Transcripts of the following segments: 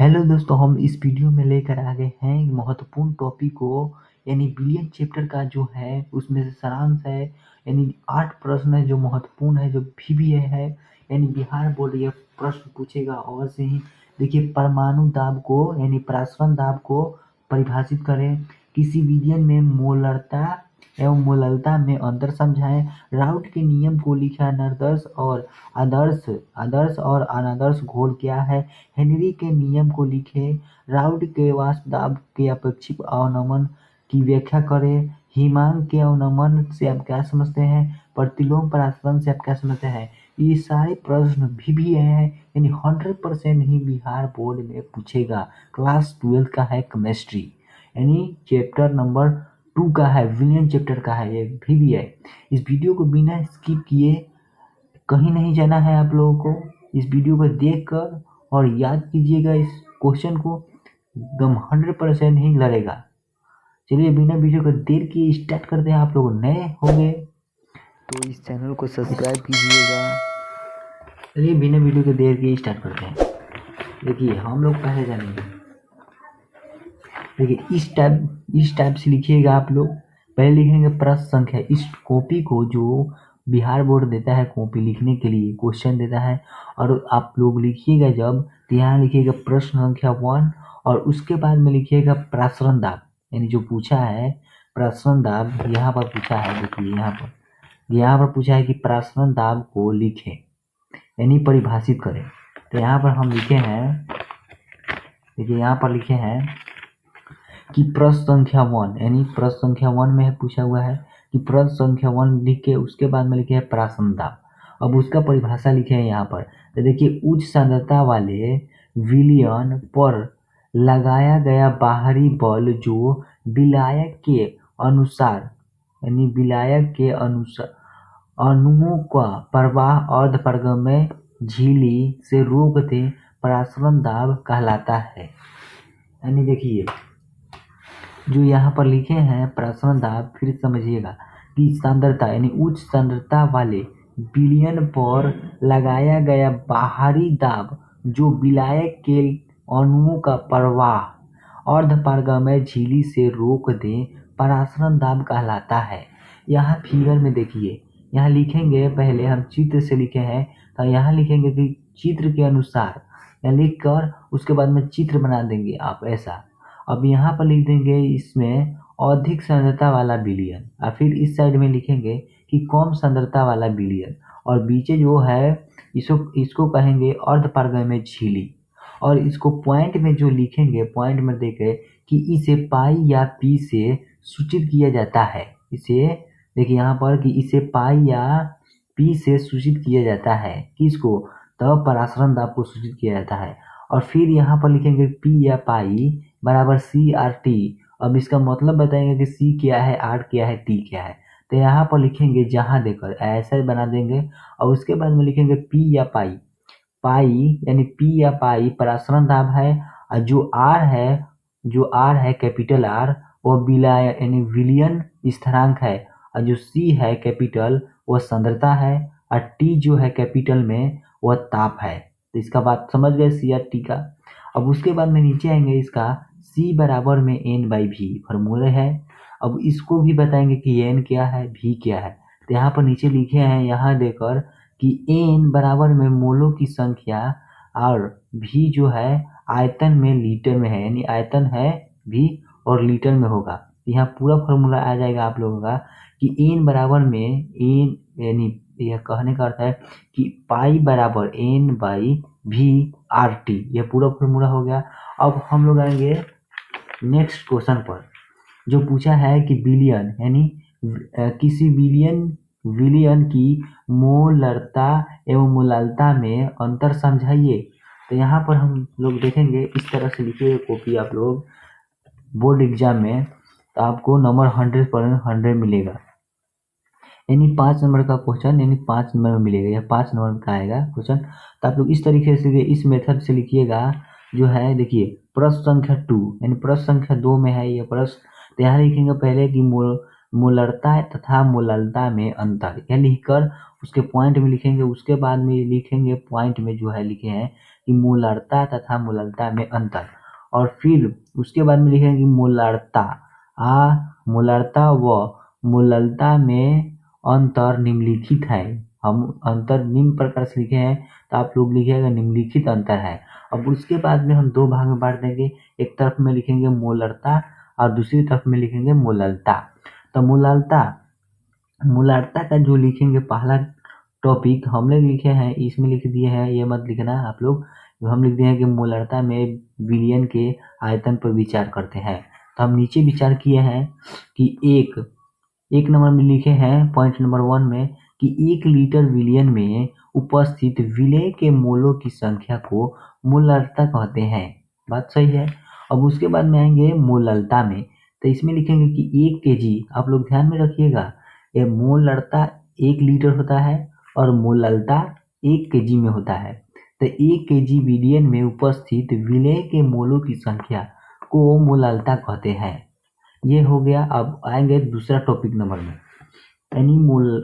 Hello दोस्तों, हम इस वीडियो में लेकर आ गए हैं एक महत्वपूर्ण टॉपिक को, यानी बिलियन चैप्टर का जो है उसमें से सारांश है। यानी 8 प्रश्न है जो महत्वपूर्ण है, जो बीबीए है, यानी बिहार बोर्ड ये प्रश्न पूछेगा। और से ही देखिए, परमाणु दाब को यानी परासरण दाब को परिभाषित करें। किसी विलयन में मोलरता एवं मोललता में अंतर समझाएं। राउट के नियम को लिखा। आदर्श आदर्श और अनादर्श घोल क्या है। हेनरी के नियम को लिखें। राउट के वाष्प दाब के अपेक्षित अवनमन की व्याख्या करें। हिमांक के अवनमन से आप क्या समझते हैं। प्रतिलोम परासरण से आप क्या समझते हैं। ये सारे प्रश्न भी हैं, यानी 100% ही बिहार बोर्ड में पूछेगा। क्लास 12 का है केमिस्ट्री, यानी चैप्टर नंबर 2 का है, विलियन चैप्टर का है, ये भी है। इस वीडियो को बिना स्किप किए कहीं नहीं जाना है आप लोगों को। इस वीडियो को देखकर और याद कीजिएगा इस क्वेश्चन को, एकदम 100% ही लड़ेगा। चलिए बिना वीडियो को देर किए स्टार्ट करते हैं। आप लोग नए होंगे तो इस चैनल को सब्सक्राइब कीजिएगा। चलिए बिना वीडियो को देर किए स्टार्ट करते हैं। देखिए हम लोग पहले जानेंगे। देखिए इस टाइप से लिखिएगा आप लोग। पहले लिखेंगे प्रश्न संख्या। इस कॉपी को जो बिहार बोर्ड देता है कॉपी लिखने के लिए, क्वेश्चन देता है, और आप लोग लिखिएगा जब, तो यहाँ लिखिएगा प्रश्न संख्या 1 और उसके बाद में लिखिएगा प्रसरण दाब, यानी जो पूछा है प्रसरण दाब यहाँ पर पूछा है। देखिए यहाँ पर पूछा है कि प्रसरण दाब को लिखें, यानी परिभाषित करें। तो यहाँ पर हम लिखे हैं, देखिए यहाँ पर लिखे हैं कि प्रश्न संख्या 1, यानी प्रश्न संख्या 1 में पूछा हुआ है कि प्रश्न संख्या 1 लिख के उसके बाद में लिखे है प्रासन्न दाब। अब उसका परिभाषा लिखे हैं यहाँ पर। तो देखिए, उच्च सांद्रता वाले विलयन पर लगाया गया बाहरी बल जो विलायक के अनुसार, यानी विलायक के अनुसार अणुओं का प्रवाह अर्धपरिगम्य झिल्ली से रोक दे, परासरण दाब कहलाता है। यानी देखिए जो यहाँ पर लिखे हैं प्रसरण दाब, फिर समझिएगा कि सांद्रता यानी उच्च सांद्रता वाले विलयन पर लगाया गया बाहरी दाब जो विलायक के अणुओं का प्रवाह अर्धपारगम्य झिल्ली से रोक दे, परासरण दाब कहलाता है। यहाँ फिगर में देखिए, यहाँ लिखेंगे, पहले हम चित्र से लिखे हैं, तो यहाँ लिखेंगे कि चित्र के अनुसार, यहाँ लिख कर उसके बाद में चित्र बना देंगे आप ऐसा। अब यहाँ पर लिख देंगे इसमें अधिक सांद्रता वाला विलयन, और फिर इस साइड में लिखेंगे कि कम सांद्रता वाला विलयन, और बीच जो है इसको कहेंगे अर्धपारगम्य झिल्ली। और इसको पॉइंट में जो लिखेंगे, पॉइंट में देखे कि इसे पाई या पी से सूचित किया जाता है। इसे देखिए यहाँ पर कि इसे पाई या पी से सूचित किया जाता है। किसको? तब परासरण दाब को सूचित किया जाता है। और फिर यहाँ पर लिखेंगे पी या पाई बराबर सी आर टी। अब इसका मतलब बताएंगे कि सी क्या है, आर क्या है, टी क्या है। तो यहाँ पर लिखेंगे जहाँ देकर ऐसा बना देंगे, और उसके बाद में लिखेंगे पी या पाई। पाई यानी पी या पाई परासरण दाब है, और जो आर है कैपिटल आर, वो विलाय यानी विलयन स्थिरांक है, और जो सी है कैपिटल वो सांद्रता है, और टी जो है कैपिटल में वह ताप है। तो इसका बात समझ गए सी आर टी का। अब उसके बाद में नीचे आएंगे, इसका C बराबर में N/V फॉर्मूले है। अब इसको भी बताएंगे कि N क्या है, V क्या है। तो यहाँ पर नीचे लिखे हैं, यहाँ देकर कि N बराबर में मोलों की संख्या, और V जो है आयतन में लीटर में है, यानी आयतन है V और लीटर में होगा। यहाँ पूरा फॉर्मूला आ जाएगा आप लोगों का कि N बराबर में N, यानी यह कहने का अर्थ है कि पाई बराबर N/V RT, यह पूरा फॉर्मूला हो गया। अब हम लोग आएंगे नेक्स्ट क्वेश्चन पर, जो पूछा है कि विलयन यानी किसी विलयन की मोलरता एवं मोलालता में अंतर समझाइए। तो यहाँ पर हम लोग देखेंगे, इस तरह से लिखिए कॉपी आप लोग बोर्ड एग्जाम में, तो आपको नंबर 100/100 मिलेगा, यानी 5 नंबर का क्वेश्चन, यानी 5 नंबर में मिलेगा, यह 5 नंबर का आएगा क्वेश्चन। तो आप लोग इस तरीके से इस मेथड से लिखिएगा। जो है देखिए प्रश्न संख्या 2, यानी प्रश्न संख्या 2 में है यह प्रश्न। तो यहाँ लिखेंगे पहले कि मोलरता तथा मोलालता में अंतर, यह लिखकर उसके पॉइंट में लिखेंगे। उसके बाद में लिखेंगे पॉइंट में जो है लिखे हैं कि मोलरता तथा मोललता में अंतर, और फिर उसके बाद में लिखेंगे मोलरता मोलरता व मोललता में अंतर निम्नलिखित है। हम अंतर निम्न प्रकार से लिखे हैं, तो आप लोग लिखिएगा निम्नलिखित अंतर है। अब उसके बाद में हम दो भाग में बांट देंगे, एक तरफ में लिखेंगे मोलरता और दूसरी तरफ में लिखेंगे मोललता। तो मोलरता का जो लिखेंगे पहला टॉपिक हमने लिखे हैं, इसमें लिख दिए हैं, ये मत लिखना आप लोग। हम लिख दिए हैं कि मोलरता में विलयन के आयतन पर विचार करते हैं। तो हम नीचे विचार किए हैं कि एक नंबर में लिखे हैं पॉइंट नंबर 1 में कि 1 लीटर विलयन में उपस्थित विलेय के मोलों की संख्या को मोलरता कहते हैं। बात सही है। अब उसके बाद में आएंगे मोललता में, तो इसमें लिखेंगे कि 1 केजी, आप लोग ध्यान में रखिएगा, ये मोलरता 1 लीटर होता है और मोललता 1 केजी में होता है। तो 1 केजी विलयन में उपस्थित विलेय के मोलों की संख्या को मोललता कहते हैं। ये हो गया। अब आएंगे दूसरा टॉपिक नंबर में, यानी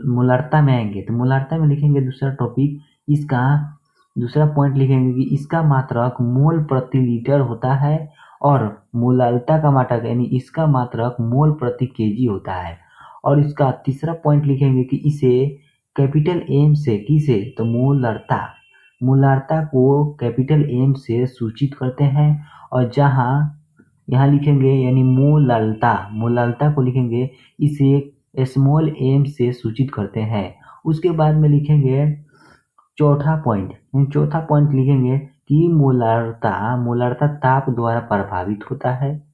मोलरता में आएंगे। तो मोलरता में लिखेंगे दूसरा टॉपिक, इसका दूसरा पॉइंट लिखेंगे कि इसका मात्रक मोल प्रति लीटर होता है, और मोललता का मात्रक यानी इसका मात्रक मोल प्रति केजी होता है। और इसका तीसरा पॉइंट लिखेंगे कि इसे कैपिटल एम से, किसे, तो मोलरता को कैपिटल एम से सूचित करते हैं। और जहाँ यहाँ लिखेंगे यानी मोललता को लिखेंगे इसे स्मॉल एम से सूचित करते हैं। उसके बाद में लिखेंगे चौथा पॉइंट लिखेंगे कि मोलरता ताप द्वारा प्रभावित होता है,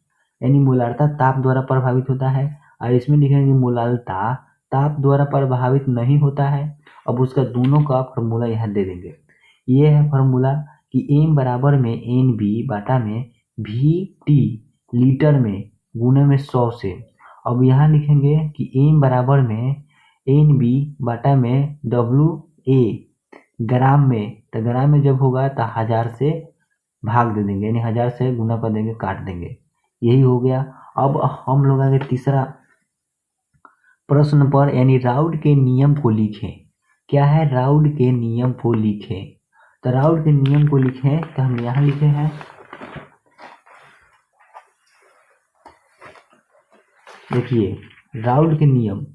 यानी मोलरता ताप द्वारा प्रभावित होता है। और इसमें लिखेंगे मोललता ताप द्वारा प्रभावित नहीं होता है। अब उसका दोनों का फॉर्मूला यहाँ दे देंगे। ये है फॉर्मूला कि m बराबर में NB बटा में VT लीटर में गुणे में 100 से। अब यहाँ लिखेंगे कि m बराबर में NB बटा में WA ग्राम में, तो ग्राम में जब होगा तो 1000 से भाग दे देंगे, यानी 1000 से गुना कर देंगे, काट देंगे। यही हो गया। अब हम लोग आगे तीसरा प्रश्न पर, यानी राउड के नियम को लिखें। क्या है? राउड के नियम को लिखें। तो राउड के नियम को लिखें, तो हम यहाँ लिखे हैं, देखिए राउड के नियम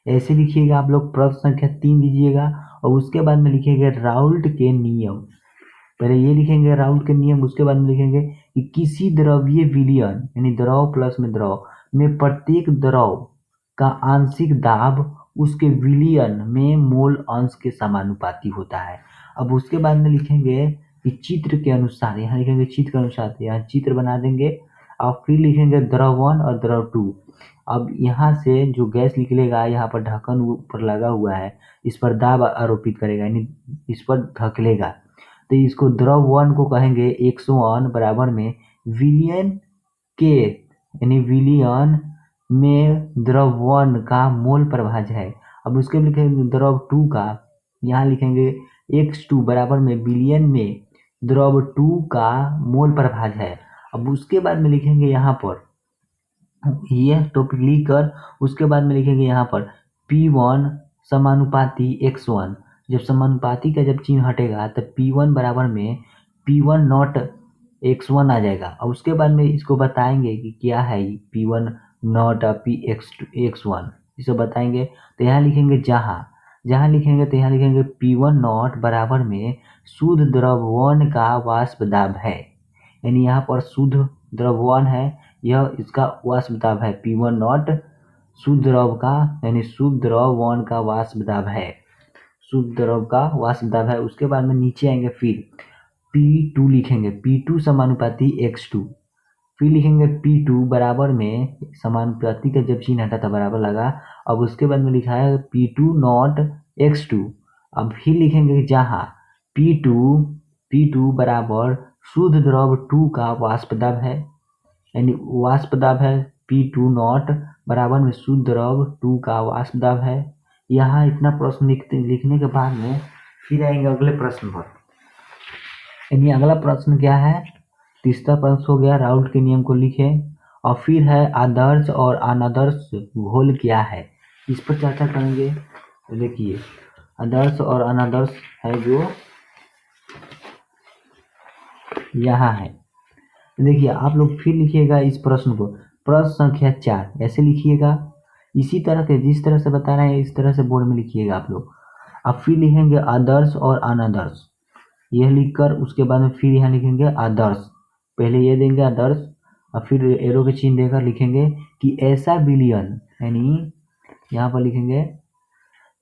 ऐसे लिखिएगा आप लोग, प्रश्न संख्या 3 दीजिएगा और उसके बाद में लिखेंगे राउल्ट के नियम। पहले ये लिखेंगे राउल्ट के नियम, उसके बाद में लिखेंगे कि किसी द्रव्य विलयन यानी द्रव प्लस में द्रव में प्रत्येक द्रव का आंशिक दाब उसके विलयन में मोल अंश के समानुपाती होता है। अब उसके बाद में लिखेंगे कि चित्र के अनुसार, यहाँ लिखेंगे चित्र के अनुसार, यहाँ चित्र बना देंगे और फिर लिखेंगे द्रव 1 और द्रव 2। अब यहाँ से जो गैस निकलेगा, यहाँ पर ढक्कन ऊपर लगा हुआ है, इस पर दाब आरोपित करेगा, यानी इस पर धकेलेगा। तो इसको द्रव 1 को कहेंगे 101 बराबर में विलियन के, यानी विलियन में द्रव 1 का मोल प्रभाज्य है। अब उसके लिखेंगे द्रव 2 का, यहाँ लिखेंगे x2 बराबर में बिलियन में द्रव 2 का मोल प्रभाज्य है। अब उसके बाद में लिखेंगे यहाँ पर यह टॉपिक लिखकर उसके बाद में लिखेंगे यहाँ पर P1 समानुपाती x1। जब समानुपाती का जब चिन्ह हटेगा तो P1 बराबर में P1 नॉट x1 आ जाएगा। और उसके बाद में इसको बताएंगे कि क्या है P1 नॉट x1, इसे बताएंगे। तो यहाँ लिखेंगे जहाँ लिखेंगे तो यहाँ लिखेंगे P1 नॉट बराबर में शुद्ध द्रव्यमान का वाष्प दाब है, यानी यहाँ पर शुद्ध द्रव्यमान है, यह इसका वाष्प दाब है। P1 नॉट शुद्ध द्रव का, यानी शुद्ध द्रव्यमान का वाष्प दाब है, शुद्ध द्रव का वाष्प दाब है। उसके बाद में नीचे आएंगे फिर P2 लिखेंगे, P2 समानुपाती x2। फिर लिखेंगे P2 बराबर में समानुपाती का जब चिन्ह हटा था बराबर लगा। अब उसके बाद में लिखा है P2 नॉट x2। अब फिर लिखेंगे जहाँ P2 बराबर शुद्ध द्रव 2 का वाष्प दाब है, यानी वाष्प दाब है P2 नॉट बराबर में शुद्ध द्रव 2 का वाष्प दाब है। यहाँ इतना प्रश्न लिखने के बाद में फिर आएंगे अगले प्रश्न पर, यानी अगला प्रश्न क्या है? तीसरा प्रश्न हो गया राउल्ट के नियम को लिखें। और फिर है आदर्श और अनादर्श घोल क्या है, इस पर चर्चा करेंगे। तो देखिए आदर्श और अनादर्श है जो यहाँ है। देखिए आप लोग फिर लिखिएगा इस प्रश्न को, प्रश्न संख्या 4 ऐसे लिखिएगा, इसी तरह के जिस तरह से बता रहे हैं इस तरह से बोर्ड में लिखिएगा आप लोग। अब फिर लिखेंगे आदर्श और अनादर्श, यह लिखकर उसके बाद में फिर यहाँ लिखेंगे आदर्श, पहले ये देंगे आदर्श और फिर एरो के चिन्ह देकर लिखेंगे कि ऐसा विलयन, यानी यहाँ पर लिखेंगे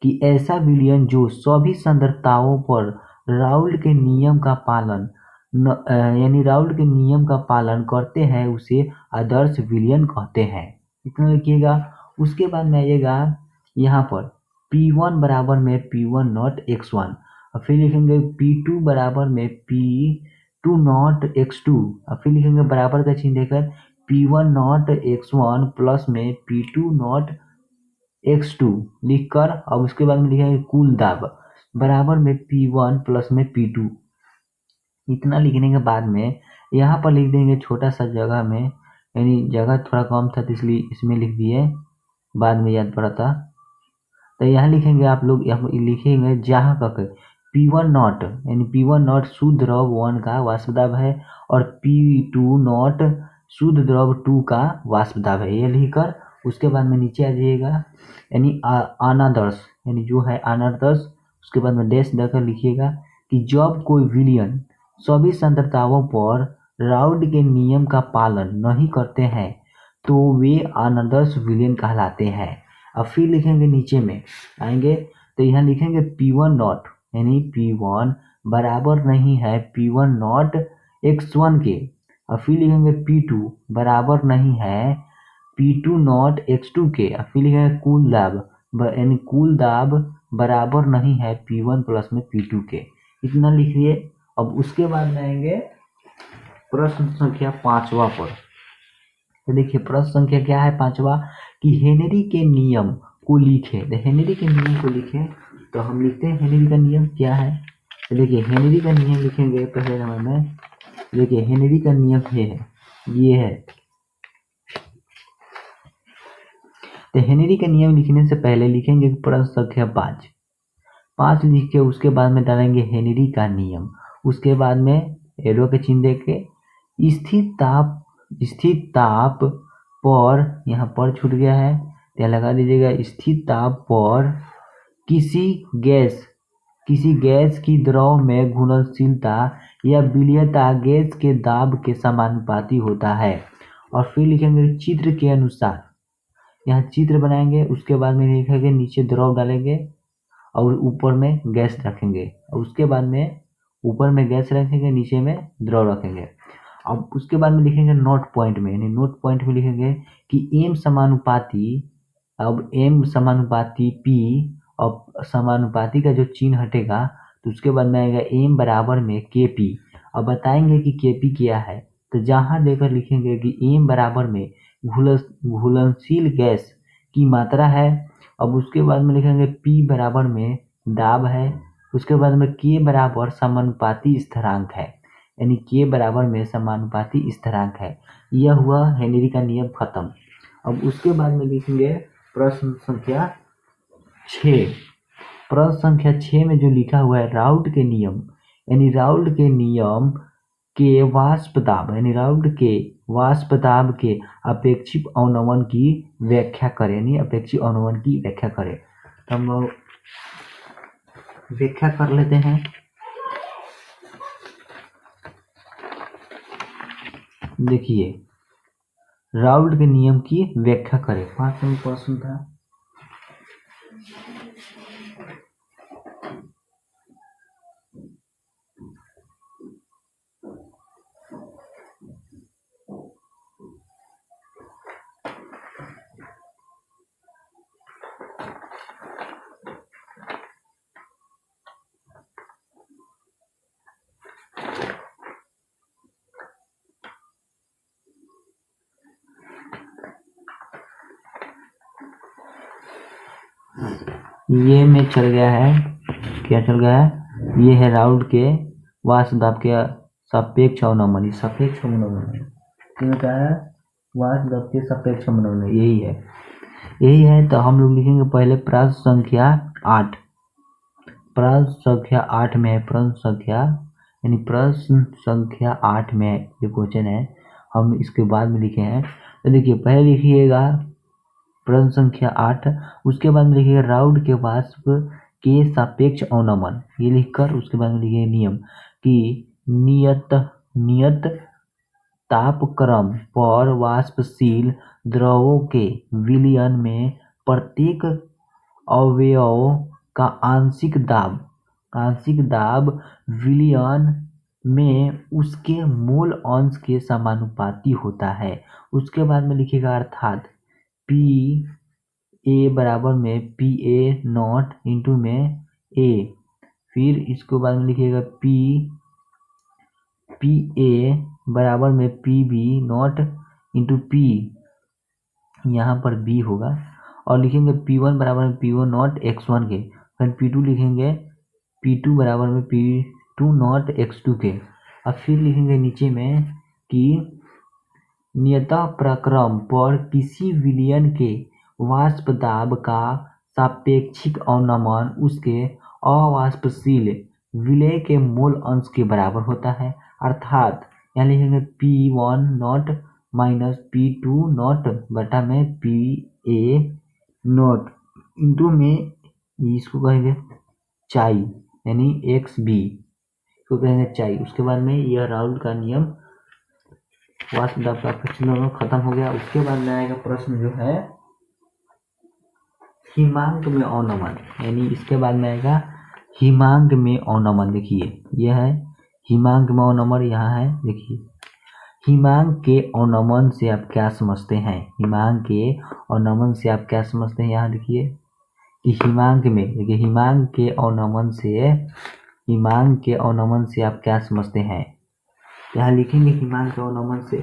कि ऐसा विलयन जो सभी संदर्भताओं पर राउल्ट के नियम का पालन यानी राउल्ट के नियम का पालन करते हैं उसे आदर्श विलयन कहते हैं। इतना लिखिएगा। उसके बाद में आइएगा यहाँ पर P1 बराबर में P1 नॉट x1 और फिर लिखेंगे P2 बराबर में P2 नॉट x2 और फिर लिखेंगे बराबर का चिन्ह देकर P1 नॉट x1 प्लस में P2 नॉट x2 लिखकर अब उसके बाद में लिखेंगे कुल दाब बराबर में P1 प्लस में P2। इतना लिखने के बाद में यहाँ पर लिख देंगे छोटा सा जगह में, यानी जगह थोड़ा कम था तो इसलिए इसमें लिख दिए, बाद में याद पड़ा था। तो यहाँ लिखेंगे आप लोग, यहाँ लिखेंगे जहाँ तक P1 नॉट यानी P1 नॉट शुद्ध द्रव 1 का वाष्प दाब है और P2 नॉट शुद्ध द्रव 2 का वाष्प दाब है, ये लिखकर उसके बाद में नीचे आ जाइएगा, यानी अनादर्श यानी जो है अनादर्श, उसके बाद में डैश देकर लिखिएगा कि जब कोई विलयन सभी सांद्रताओं पर राउल्ट के नियम का पालन नहीं करते हैं तो वे अनादर्श विलयन कहलाते हैं। अब फिर लिखेंगे नीचे में आएंगे तो यहाँ लिखेंगे P1 नॉट यानी P1 बराबर नहीं है P1 नॉट x1 के और फिर लिखेंगे P2 बराबर नहीं है P2 नॉट x2 के और फिर लिखेंगे कुल दाब यानी कुल दाब बराबर नहीं है P1 प्लस में P2 के। इतना लिखिए। अब उसके बाद में आएंगे प्रश्न संख्या 5वां पर। तो देखिए प्रश्न संख्या क्या है 5वां कि हेनरी के नियम को लिखे। तो हेनरी के नियम को लिखे तो हम लिखते हैं हेनरी का नियम क्या है। तो देखिए हेनरी का नियम लिखेंगे पहले नंबर में। देखिए हेनरी का नियम ये है। तो हेनरी का नियम लिखने से पहले लिखेंगे प्रश्न संख्या 5 लिख के उसके बाद में डालेंगे हेनरी का नियम, उसके बाद में एरो के चिन्ह देके स्थिर ताप पर, यहाँ पर छूट गया है तो लगा दीजिएगा, स्थिर ताप पर किसी गैस की द्रव में घुलनशीलता या विलयनता गैस के दाब के समानुपाती होता है। और फिर लिखेंगे चित्र के अनुसार, यहाँ चित्र बनाएंगे, उसके बाद में लिखेंगे नीचे द्रव डालेंगे और ऊपर में गैस रखेंगे और उसके बाद में ऊपर में गैस रखेंगे नीचे में द्रव रखेंगे। अब उसके बाद में लिखेंगे नोट पॉइंट में, यानी नोट पॉइंट में लिखेंगे कि m समानुपाती, अब m समानुपाती p और समानुपाती का जो चिन्ह हटेगा तो उसके बाद में आएगा m बराबर में kp। अब बताएंगे कि kp क्या है तो जहाँ देकर लिखेंगे कि m बराबर में घुलनशील गैस की मात्रा है। अब उसके बाद में लिखेंगे P बराबर में दाब है, उसके बाद में K बराबर समानुपाती स्थिरांक है, यानी K बराबर में समानुपाती स्थिरांक है। यह हुआ हेनरी का नियम खत्म। अब उसके बाद में लिखेंगे प्रश्न संख्या 6। प्रश्न संख्या 6 में जो लिखा हुआ है राउल्ट के नियम, यानी राउल्ट के नियम के वाष्प दाब, यानी राउल्ट के वाष्प दाब के अपेक्षित अवनमन की व्याख्या करें, यानी अपेक्षित अवनमन की व्याख्या करें। तो हम लोग व्याख्या कर लेते हैं। देखिए राउल्ट के नियम की व्याख्या करें, 5 नंबर प्रश्न था। ये में चल गया है, क्या चल गया है, ये है राउल्ट के वाष्प दाब के सापेक्ष अवनमन, सापेक्ष अवनमन क्या है, वाष्प दाब के सापेक्ष अवनमन यही है। तो हम लोग लिखेंगे पहले प्रश्न संख्या 8। प्रश्न संख्या 8 में है, प्रश्न संख्या 8 में ये क्वेश्चन है, हम इसके बाद में लिखे हैं। तो देखिए पहले लिखिएगा प्रश्न संख्या 8, उसके बाद में लिखिएगा राउड के वाष्प के सापेक्ष अवनमन, ये लिखकर उसके बाद में लिखिए नियम कि नियत तापक्रम पर वाष्पशील द्रवों के विलयन में प्रत्येक अवयव का आंशिक दाब विलयन में उसके मूल अंश के समानुपाती होता है। उसके बाद में लिखिएगा अर्थात पी ए बराबर में पी ए नॉट इंटू में ए, फिर इसको बाद में लिखिएगा पी ए बराबर में P B not into P, यहाँ पर बी होगा, और लिखेंगे P1 बराबर में P1 नॉट x1 के, फिर P2 लिखेंगे P2 बराबर में P2 नॉट x2 के, और फिर लिखेंगे नीचे में कि नियतः प्रक्रम पर किसी विलयन के वाष्प दाब का सापेक्षिक अवनमन उसके अवाष्पशील विलय के मूल अंश के बराबर होता है। अर्थात यहाँ लिखेंगे P1 not minus P2 not बटा में PA नॉट इंटू में इसको कहेंगे चाई यानी XB, इसको कहेंगे चाई। उसके बाद में यह राउल का नियम वाष्प दाब का खत्म हो गया। उसके बाद में आएगा प्रश्न जो है हिमांक में अवनमन, यानी इसके बाद में आएगा हिमांक में अवनमन। देखिए यह है हिमांक में अवनमन, यहाँ है देखिए हिमांक के अवनमन से आप क्या समझते हैं, हिमांक के अवनमन से आप क्या समझते हैं, यहाँ देखिए कि हिमांक में, देखिए हिमांक के अवनमन से आप क्या समझते हैं, यहाँ लिखेंगे हिमांक के अवनमन से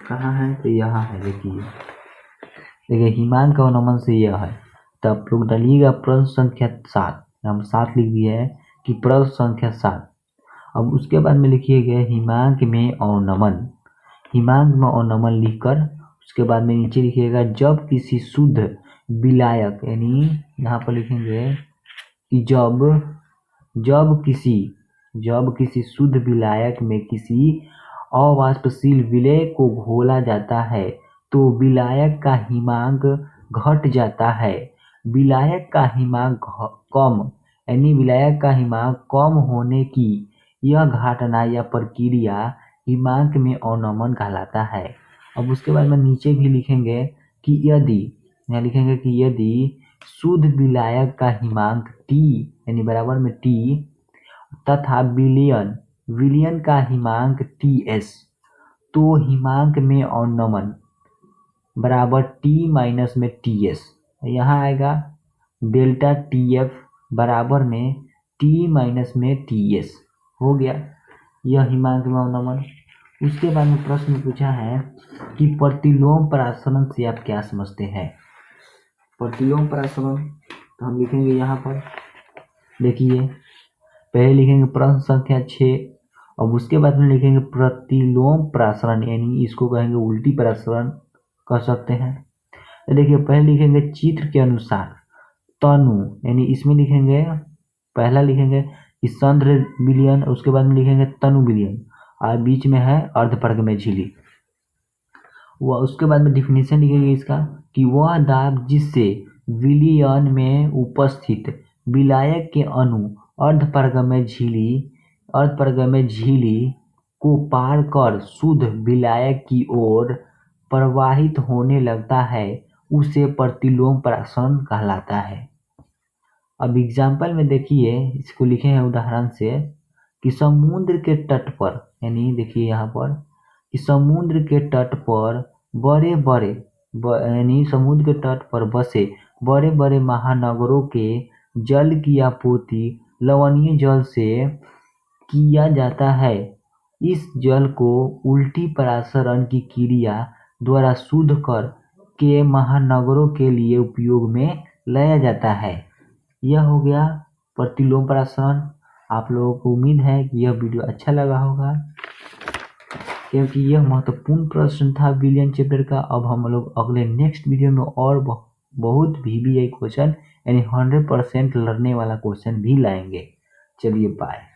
कहाँ है, तो यहाँ है, देखिए हिमांक का अवनमन से यह है। तो आप लोग डालिएगा प्रश्न संख्या 7, हम 7 लिख दिए है कि प्रश्न संख्या 7। अब उसके बाद में लिखिएगा हिमांक में अवनमन लिखकर उसके बाद में नीचे लिखिएगा जब किसी शुद्ध विलायक, यानी यहाँ पर लिखेंगे कि जब किसी शुद्ध विलायक में किसी अवाष्पशील विलय को घोला जाता है तो विलायक का हिमांक घट जाता है। विलायक का हिमांक कम होने की यह घटना या प्रक्रिया हिमांक में अवनमन कहलाता है। अब उसके बाद में नीचे भी लिखेंगे कि यदि शुद्ध विलायक का हिमांक T यानी बराबर में T तथा विलयन का हिमांक TS, तो हिमांक में अवनमन बराबर T माइनस में TS, यहाँ आएगा डेल्टा TF बराबर में T माइनस में TS हो गया, यह हिमांक में अवनमन। उसके बाद में प्रश्न पूछा है कि प्रतिलोम प्रसारण से आप क्या समझते हैं, प्रतिलोम प्रसारण, तो हम लिखेंगे यहाँ पर देखिए पहले लिखेंगे प्रश्न संख्या 6, अब उसके बाद में लिखेंगे प्रतिलोम प्रसारण, यानी इसको कहेंगे उल्टी प्रसारण कह सकते हैं। देखिए पहले लिखेंगे चित्र के अनुसार तनु, यानी इसमें लिखेंगे पहला लिखेंगे कि संद्र विलयन, उसके बाद में लिखेंगे तनु विलयन, और बीच में है अर्धपर्ग में झिल्ली। वह उसके बाद में डिफिनीशन लिखेंगे इसका कि वह दाब जिससे विलयन में उपस्थित विलायक के अणु अर्धपर्ग में झिल्ली को पार कर शुद्ध विलायक की ओर प्रवाहित होने लगता है, उसे प्रतिलोम प्रसारण कहलाता है। अब एग्जाम्पल में देखिए इसको लिखे हैं उदाहरण से कि समुद्र के तट पर, यानी देखिए यहाँ पर कि समुद्र के तट पर बसे बड़े बड़े महानगरों के जल की आपूर्ति लवणीय जल से किया जाता है। इस जल को उल्टी प्रसारण की क्रिया द्वारा शुद्ध कर के महानगरों के लिए उपयोग में लाया जाता है। यह हो गया प्रतिलोम प्रसारण। आप लोगों को उम्मीद है कि यह वीडियो अच्छा लगा होगा, क्योंकि यह महत्वपूर्ण प्रश्न था विलियन चैप्टर का। अब हम लोग अगले नेक्स्ट वीडियो में और बहुत VBI क्वेश्चन यानी 100% लड़ने वाला क्वेश्चन भी लाएंगे। चलिए बाय।